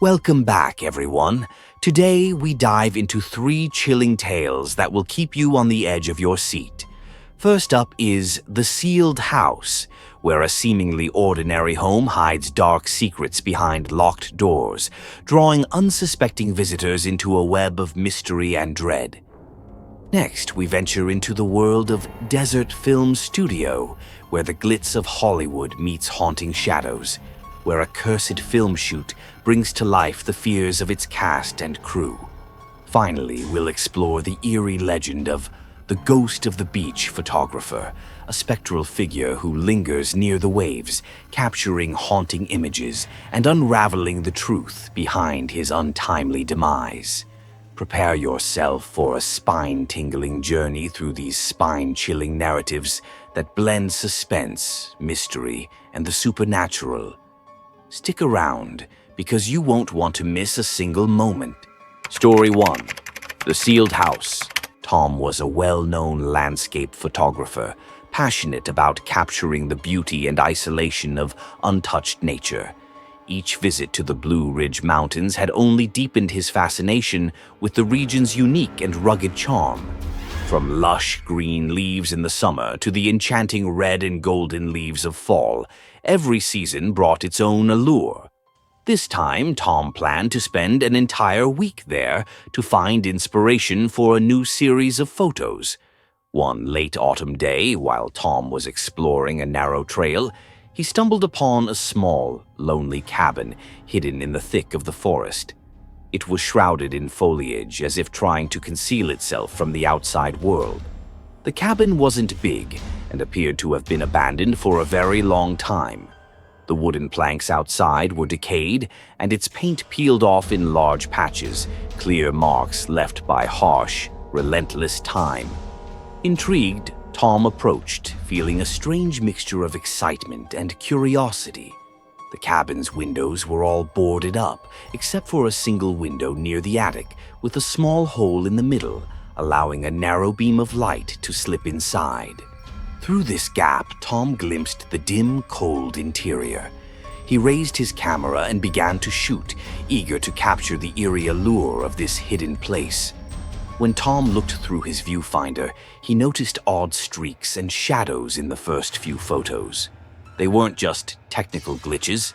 Welcome back, everyone. Today, we dive into 3 chilling tales that will keep you on the edge of your seat. First up is The Sealed House, where a seemingly ordinary home hides dark secrets behind locked doors, drawing unsuspecting visitors into a web of mystery and dread. Next, we venture into the world of Desert Film Studio, where the glitz of Hollywood meets haunting shadows, where a cursed film shoot brings to life the fears of its cast and crew. Finally, we'll explore the eerie legend of the Ghost of the Beach photographer, a spectral figure who lingers near the waves, capturing haunting images and unraveling the truth behind his untimely demise. Prepare yourself for a spine-tingling journey through these spine-chilling narratives that blend suspense, mystery, and the supernatural. Stick around, because you won't want to miss a single moment. Story 1. The Sealed House. Tom was a well-known landscape photographer, passionate about capturing the beauty and isolation of untouched nature. Each visit to the Blue Ridge Mountains had only deepened his fascination with the region's unique and rugged charm. From lush green leaves in the summer to the enchanting red and golden leaves of fall, every season brought its own allure. This time, Tom planned to spend an entire week there to find inspiration for a new series of photos. One late autumn day, while Tom was exploring a narrow trail, he stumbled upon a small, lonely cabin hidden in the thick of the forest. It was shrouded in foliage, as if trying to conceal itself from the outside world. The cabin wasn't big and appeared to have been abandoned for a very long time. The wooden planks outside were decayed, and its paint peeled off in large patches, clear marks left by harsh, relentless time. Intrigued, Tom approached, feeling a strange mixture of excitement and curiosity. The cabin's windows were all boarded up, except for a single window near the attic, with a small hole in the middle, allowing a narrow beam of light to slip inside. Through this gap, Tom glimpsed the dim, cold interior. He raised his camera and began to shoot, eager to capture the eerie allure of this hidden place. When Tom looked through his viewfinder, he noticed odd streaks and shadows in the first few photos. They weren't just technical glitches.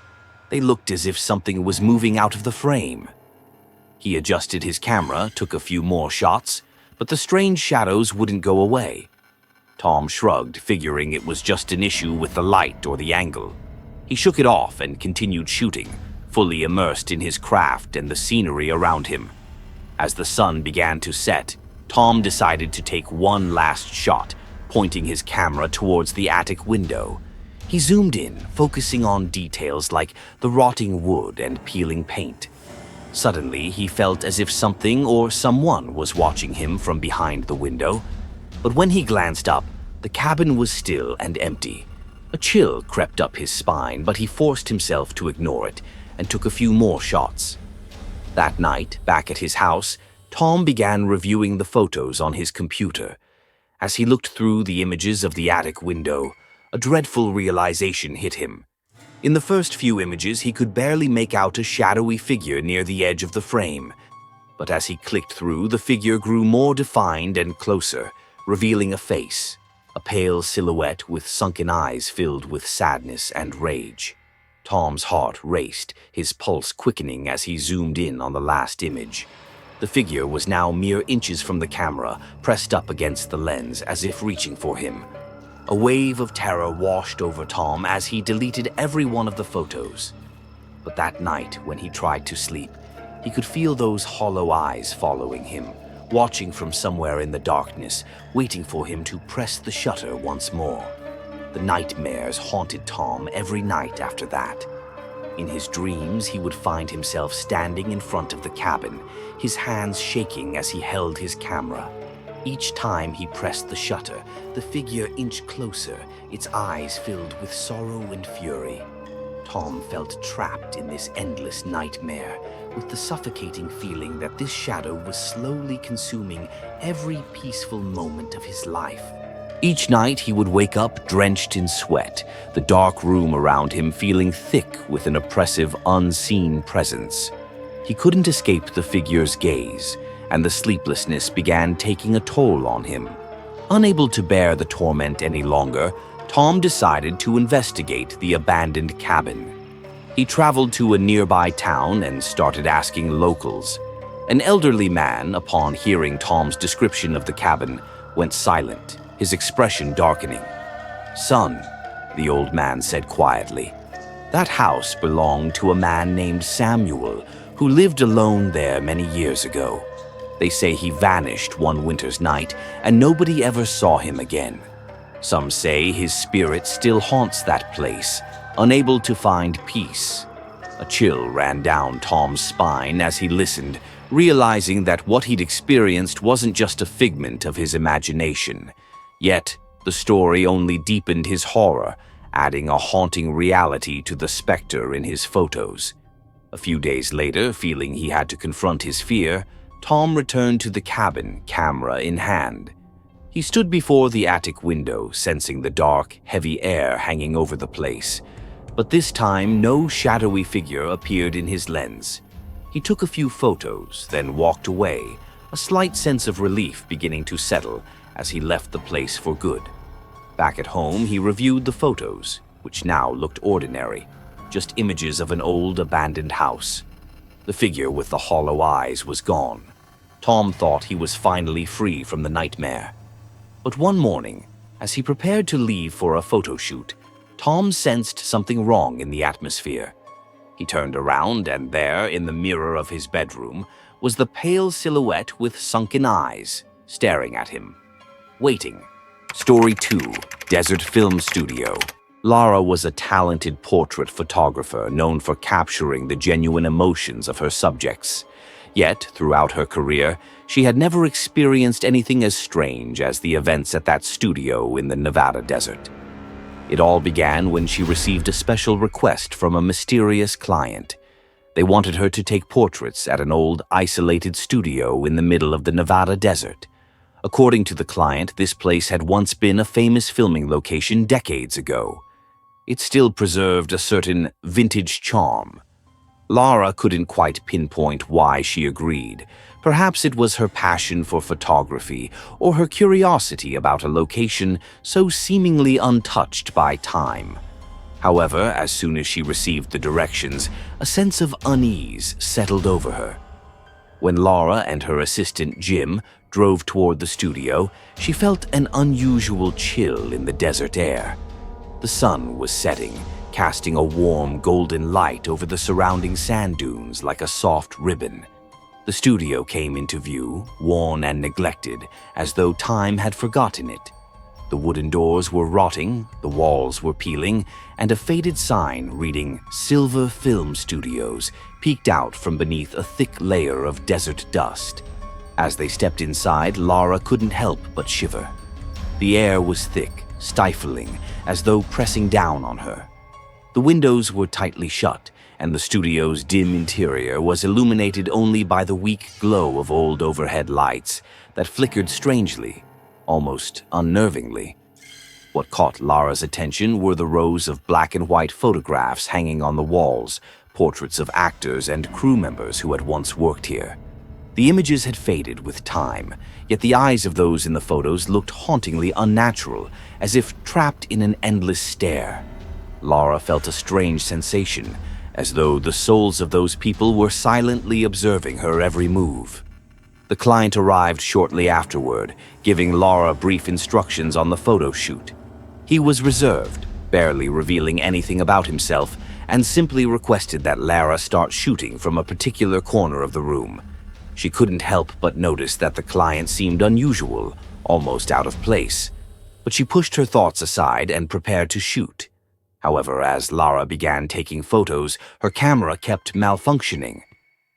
They looked as if something was moving out of the frame. He adjusted his camera, took a few more shots, but the strange shadows wouldn't go away. Tom shrugged, figuring it was just an issue with the light or the angle. He shook it off and continued shooting, fully immersed in his craft and the scenery around him. As the sun began to set, Tom decided to take one last shot, pointing his camera towards the attic window. He zoomed in, focusing on details like the rotting wood and peeling paint. Suddenly, he felt as if something or someone was watching him from behind the window. But when he glanced up, the cabin was still and empty. A chill crept up his spine, but he forced himself to ignore it and took a few more shots. That night, back at his house, Tom began reviewing the photos on his computer. As he looked through the images of the attic window, a dreadful realization hit him. In the first few images, he could barely make out a shadowy figure near the edge of the frame. But as he clicked through, the figure grew more defined and closer, revealing a face, a pale silhouette with sunken eyes filled with sadness and rage. Tom's heart raced, his pulse quickening as he zoomed in on the last image. The figure was now mere inches from the camera, pressed up against the lens as if reaching for him. A wave of terror washed over Tom as he deleted every one of the photos. But that night, when he tried to sleep, he could feel those hollow eyes following him, watching from somewhere in the darkness, waiting for him to press the shutter once more. The nightmares haunted Tom every night after that. In his dreams, he would find himself standing in front of the cabin, his hands shaking as he held his camera. Each time he pressed the shutter, the figure inched closer, its eyes filled with sorrow and fury. Tom felt trapped in this endless nightmare, with the suffocating feeling that this shadow was slowly consuming every peaceful moment of his life. Each night he would wake up drenched in sweat, the dark room around him feeling thick with an oppressive, unseen presence. He couldn't escape the figure's gaze, and the sleeplessness began taking a toll on him. Unable to bear the torment any longer, Tom decided to investigate the abandoned cabin. He traveled to a nearby town and started asking locals. An elderly man, upon hearing Tom's description of the cabin, went silent, his expression darkening. "Son," the old man said quietly, "that house belonged to a man named Samuel, who lived alone there many years ago. They say he vanished one winter's night, and nobody ever saw him again. Some say his spirit still haunts that place, unable to find peace." A chill ran down Tom's spine as he listened, realizing that what he'd experienced wasn't just a figment of his imagination. Yet, the story only deepened his horror, adding a haunting reality to the specter in his photos. A few days later, feeling he had to confront his fear, Tom returned to the cabin, camera in hand. He stood before the attic window, sensing the dark, heavy air hanging over the place. But this time, no shadowy figure appeared in his lens. He took a few photos, then walked away, a slight sense of relief beginning to settle as he left the place for good. Back at home, he reviewed the photos, which now looked ordinary, just images of an old abandoned house. The figure with the hollow eyes was gone. Tom thought he was finally free from the nightmare. But one morning, as he prepared to leave for a photo shoot, Tom sensed something wrong in the atmosphere. He turned around, and there, in the mirror of his bedroom, was the pale silhouette with sunken eyes, staring at him. Waiting. Story 2, Desert Film Studio. Lara was a talented portrait photographer known for capturing the genuine emotions of her subjects. Yet, throughout her career, she had never experienced anything as strange as the events at that studio in the Nevada desert. It all began when she received a special request from a mysterious client. They wanted her to take portraits at an old, isolated studio in the middle of the Nevada desert. According to the client, this place had once been a famous filming location decades ago. It still preserved a certain vintage charm. Lara couldn't quite pinpoint why she agreed. Perhaps it was her passion for photography or her curiosity about a location so seemingly untouched by time. However, as soon as she received the directions, a sense of unease settled over her. When Lara and her assistant Jim drove toward the studio, she felt an unusual chill in the desert air. The sun was setting, casting a warm golden light over the surrounding sand dunes like a soft ribbon. The studio came into view, worn and neglected, as though time had forgotten it. The wooden doors were rotting, the walls were peeling, and a faded sign reading "Silver Film Studios" peeked out from beneath a thick layer of desert dust. As they stepped inside, Lara couldn't help but shiver. The air was thick, stifling, as though pressing down on her. The windows were tightly shut, and the studio's dim interior was illuminated only by the weak glow of old overhead lights that flickered strangely, almost unnervingly. What caught Lara's attention were the rows of black and white photographs hanging on the walls, portraits of actors and crew members who had once worked here. The images had faded with time, yet the eyes of those in the photos looked hauntingly unnatural, as if trapped in an endless stare. Lara felt a strange sensation, as though the souls of those people were silently observing her every move. The client arrived shortly afterward, giving Lara brief instructions on the photo shoot. He was reserved, barely revealing anything about himself, and simply requested that Lara start shooting from a particular corner of the room. She couldn't help but notice that the client seemed unusual, almost out of place. But she pushed her thoughts aside and prepared to shoot. However, as Lara began taking photos, her camera kept malfunctioning.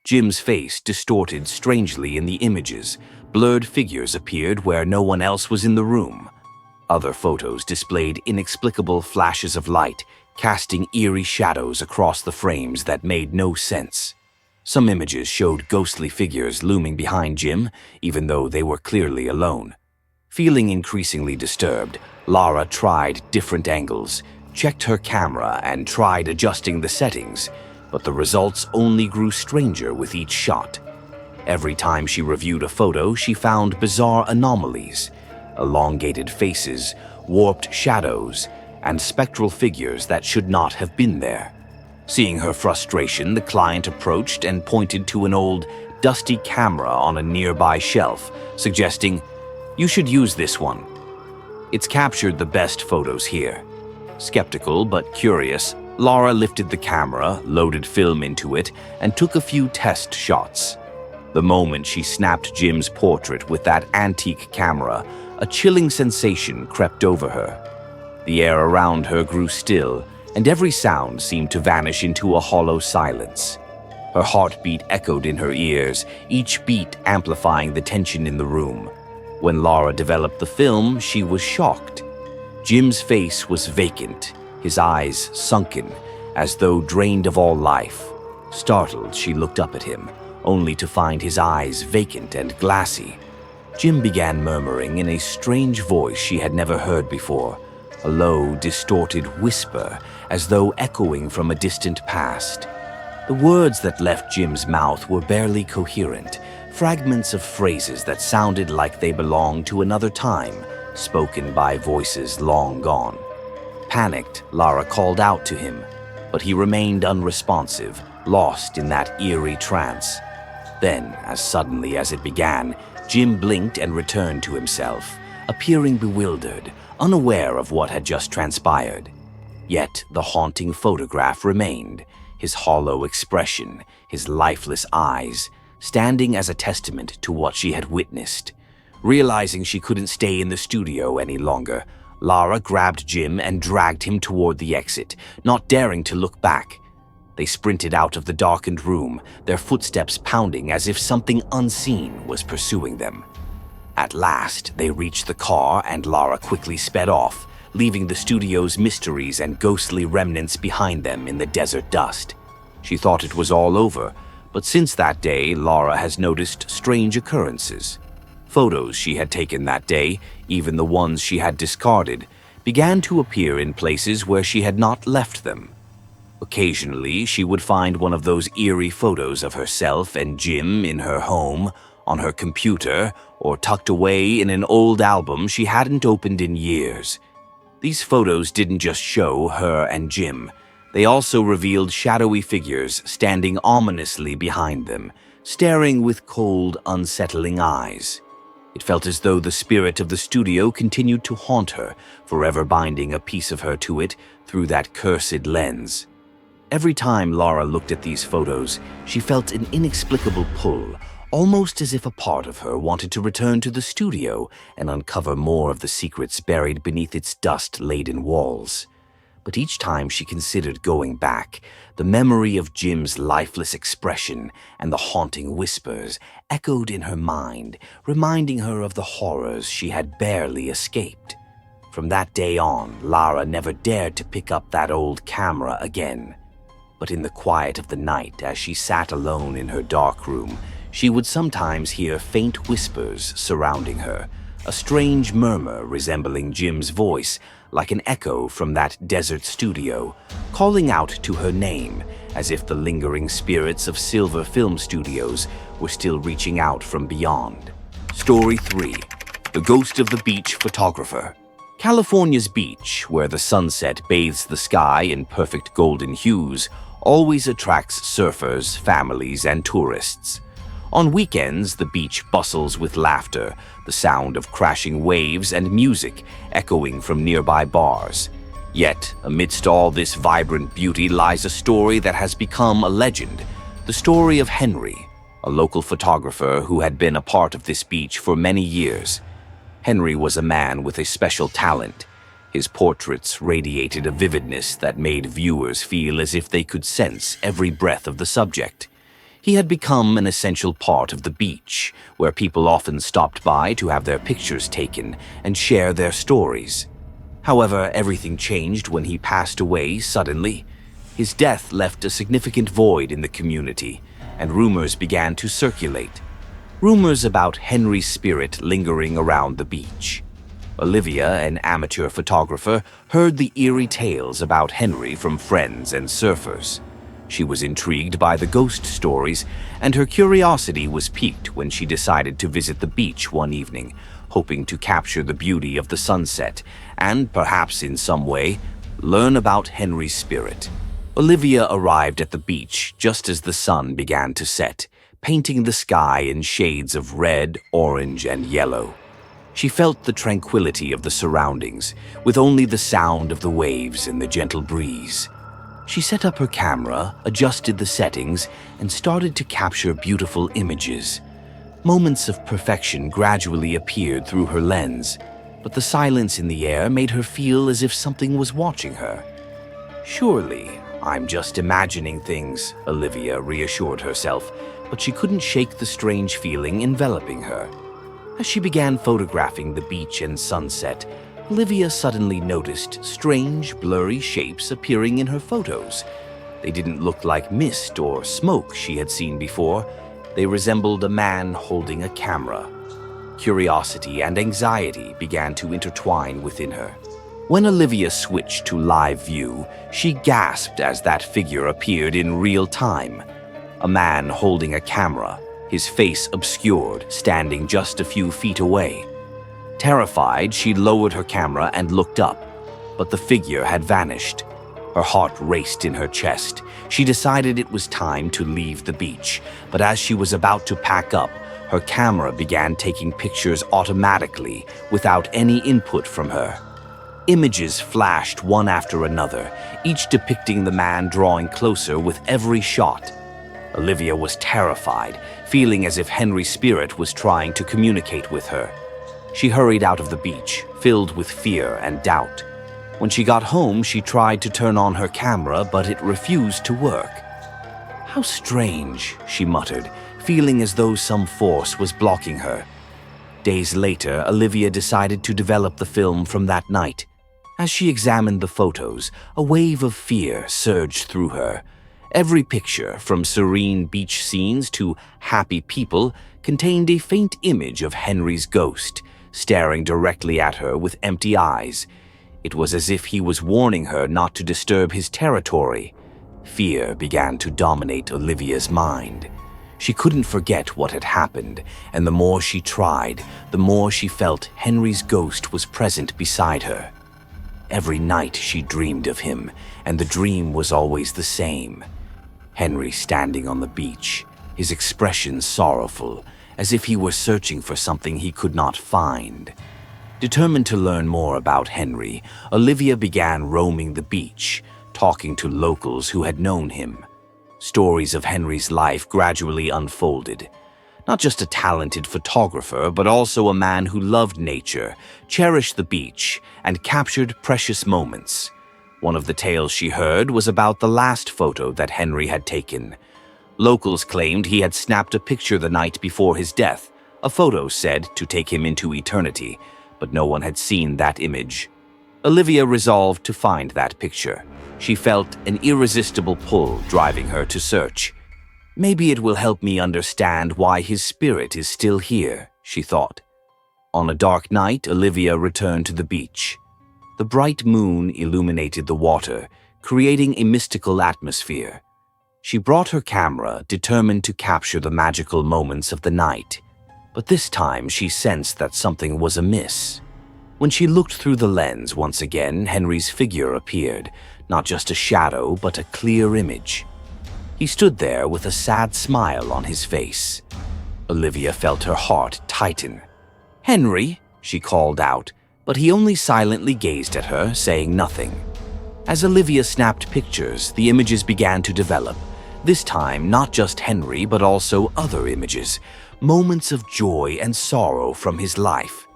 Jim's face distorted strangely in the images. Blurred figures appeared where no one else was in the room. Other photos displayed inexplicable flashes of light, casting eerie shadows across the frames that made no sense. Some images showed ghostly figures looming behind Jim, even though they were clearly alone. Feeling increasingly disturbed, Lara tried different angles, checked her camera, and tried adjusting the settings. but the results only grew stranger with each shot. Every time she reviewed a photo, she found bizarre anomalies, elongated faces, warped shadows, and spectral figures that should not have been there. Seeing her frustration, the client approached and pointed to an old, dusty camera on a nearby shelf, suggesting, "You should use this one. It's captured the best photos here." Skeptical but curious, Lara lifted the camera, loaded film into it, and took a few test shots. The moment she snapped Jim's portrait with that antique camera, a chilling sensation crept over her. The air around her grew still, and every sound seemed to vanish into a hollow silence. Her heartbeat echoed in her ears, each beat amplifying the tension in the room. When Lara developed the film, she was shocked. Jim's face was vacant, his eyes sunken, as though drained of all life. Startled, she looked up at him, only to find his eyes vacant and glassy. Jim began murmuring in a strange voice she had never heard before, a low, distorted whisper, as though echoing from a distant past. The words that left Jim's mouth were barely coherent, fragments of phrases that sounded like they belonged to another time, spoken by voices long gone. Panicked, Lara called out to him, but he remained unresponsive, lost in that eerie trance. Then, as suddenly as it began, Jim blinked and returned to himself, appearing bewildered, unaware of what had just transpired. Yet the haunting photograph remained, his hollow expression, his lifeless eyes, standing as a testament to what she had witnessed. Realizing she couldn't stay in the studio any longer, Lara grabbed Jim and dragged him toward the exit, not daring to look back. They sprinted out of the darkened room, their footsteps pounding as if something unseen was pursuing them. At last, they reached the car and Lara quickly sped off, leaving the studio's mysteries and ghostly remnants behind them in the desert dust. She thought it was all over, but since that day, Lara has noticed strange occurrences. Photos she had taken that day, even the ones she had discarded, began to appear in places where she had not left them. Occasionally, she would find one of those eerie photos of herself and Jim in her home, on her computer, or tucked away in an old album she hadn't opened in years. These photos didn't just show her and Jim. They also revealed shadowy figures standing ominously behind them, staring with cold, unsettling eyes. It felt as though the spirit of the studio continued to haunt her, forever binding a piece of her to it through that cursed lens. Every time Lara looked at these photos, she felt an inexplicable pull, almost as if a part of her wanted to return to the studio and uncover more of the secrets buried beneath its dust-laden walls. But each time she considered going back, the memory of Jim's lifeless expression and the haunting whispers echoed in her mind, reminding her of the horrors she had barely escaped. From that day on, Lara never dared to pick up that old camera again. But in the quiet of the night, as she sat alone in her dark room, she would sometimes hear faint whispers surrounding her, a strange murmur resembling Jim's voice, like an echo from that desert studio, calling out to her name, as if the lingering spirits of Silver Film Studios were still reaching out from beyond. Story 3. The Ghost of the Beach Photographer. California's beach, where the sunset bathes the sky in perfect golden hues, always attracts surfers, families, and tourists. On weekends, the beach bustles with laughter, the sound of crashing waves and music echoing from nearby bars. Yet, amidst all this vibrant beauty lies a story that has become a legend, the story of Henry, a local photographer who had been a part of this beach for many years. Henry was a man with a special talent. His portraits radiated a vividness that made viewers feel as if they could sense every breath of the subject. He had become an essential part of the beach, where people often stopped by to have their pictures taken and share their stories. However, everything changed when he passed away suddenly. His death left a significant void in the community, and rumors began to circulate. Rumors about Henry's spirit lingering around the beach. Olivia, an amateur photographer, heard the eerie tales about Henry from friends and surfers. She was intrigued by the ghost stories, and her curiosity was piqued when she decided to visit the beach one evening, hoping to capture the beauty of the sunset and, perhaps in some way, learn about Henry's spirit. Olivia arrived at the beach just as the sun began to set, painting the sky in shades of red, orange, and yellow. She felt the tranquility of the surroundings, with only the sound of the waves and the gentle breeze. She set up her camera, adjusted the settings, and started to capture beautiful images. Moments of perfection gradually appeared through her lens, but the silence in the air made her feel as if something was watching her. "Surely, I'm just imagining things," Olivia reassured herself, but she couldn't shake the strange feeling enveloping her. As she began photographing the beach and sunset, Olivia suddenly noticed strange, blurry shapes appearing in her photos. They didn't look like mist or smoke she had seen before. They resembled a man holding a camera. Curiosity and anxiety began to intertwine within her. When Olivia switched to live view, she gasped as that figure appeared in real time. A man holding a camera, his face obscured, standing just a few feet away. Terrified, she lowered her camera and looked up, but the figure had vanished. Her heart raced in her chest. She decided it was time to leave the beach, but as she was about to pack up, her camera began taking pictures automatically without any input from her. Images flashed one after another, each depicting the man drawing closer with every shot. Olivia was terrified, feeling as if Henry's spirit was trying to communicate with her. She hurried out of the beach, filled with fear and doubt. When she got home, she tried to turn on her camera, but it refused to work. "How strange," she muttered, feeling as though some force was blocking her. Days later, Olivia decided to develop the film from that night. As she examined the photos, a wave of fear surged through her. Every picture, from serene beach scenes to happy people, contained a faint image of Henry's ghost, staring directly at her with empty eyes. It was as if he was warning her not to disturb his territory. Fear began to dominate Olivia's mind. She couldn't forget what had happened, and the more she tried, the more she felt Henry's ghost was present beside her. Every night she dreamed of him, and the dream was always the same. Henry standing on the beach, his expression sorrowful, as if he were searching for something he could not find. Determined to learn more about Henry, Olivia began roaming the beach, talking to locals who had known him. Stories of Henry's life gradually unfolded. Not just a talented photographer, but also a man who loved nature, cherished the beach, and captured precious moments. One of the tales she heard was about the last photo that Henry had taken. Locals claimed he had snapped a picture the night before his death, a photo said to take him into eternity, but no one had seen that image. Olivia resolved to find that picture. She felt an irresistible pull driving her to search. "Maybe it will help me understand why his spirit is still here," she thought. On a dark night, Olivia returned to the beach. The bright moon illuminated the water, creating a mystical atmosphere. She brought her camera, determined to capture the magical moments of the night. But this time she sensed that something was amiss. When she looked through the lens once again, Henry's figure appeared, not just a shadow, but a clear image. He stood there with a sad smile on his face. Olivia felt her heart tighten. "Henry," she called out, but he only silently gazed at her, saying nothing. As Olivia snapped pictures, the images began to develop. This time, not just Henry, but also other images, moments of joy and sorrow from his life.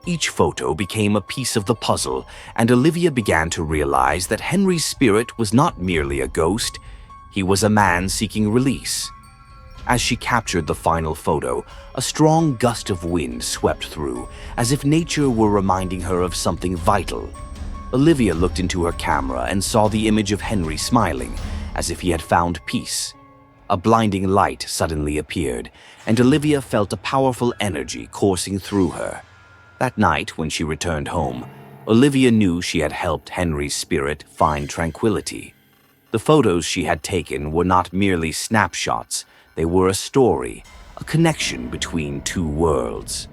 Each photo became a piece of the puzzle, and Olivia began to realize that Henry's spirit was not merely a ghost, he was a man seeking release. As she captured the final photo, a strong gust of wind swept through, as if nature were reminding her of something vital. Olivia looked into her camera and saw the image of Henry smiling, as if he had found peace. A blinding light suddenly appeared, and Olivia felt a powerful energy coursing through her. That night, when she returned home, Olivia knew she had helped Henry's spirit find tranquility. The The photos she had taken were not merely snapshots, they were a story, a connection between two worlds.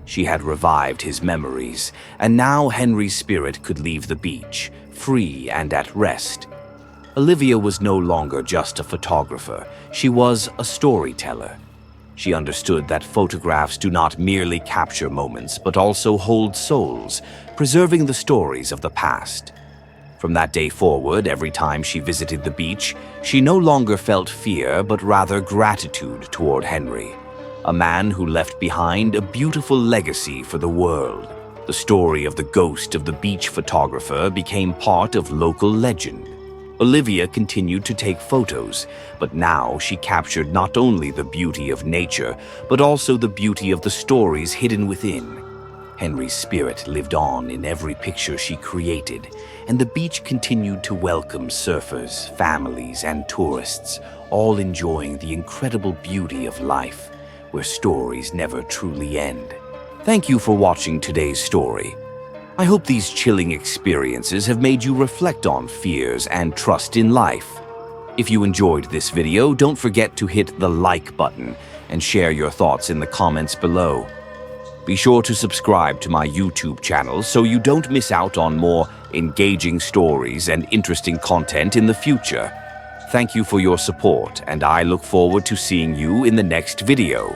She had revived his memories, and now Henry's spirit could leave the beach, free and at rest. Olivia was no longer just a photographer, she was a storyteller. She understood that photographs do not merely capture moments, but also hold souls, preserving the stories of the past. From that day forward, every time she visited the beach, she no longer felt fear, but rather gratitude toward Henry, a man who left behind a beautiful legacy for the world. The story of the ghost of the beach photographer became part of local legend. Olivia continued to take photos, but now she captured not only the beauty of nature, but also the beauty of the stories hidden within. Henry's spirit lived on in every picture she created, and the beach continued to welcome surfers, families, and tourists, all enjoying the incredible beauty of life, where stories never truly end. Thank you for watching today's story. I hope these chilling experiences have made you reflect on fears and trust in life. If you enjoyed this video, don't forget to hit the like button and share your thoughts in the comments below. Be sure to subscribe to my YouTube channel so you don't miss out on more engaging stories and interesting content in the future. Thank you for your support, and I look forward to seeing you in the next video.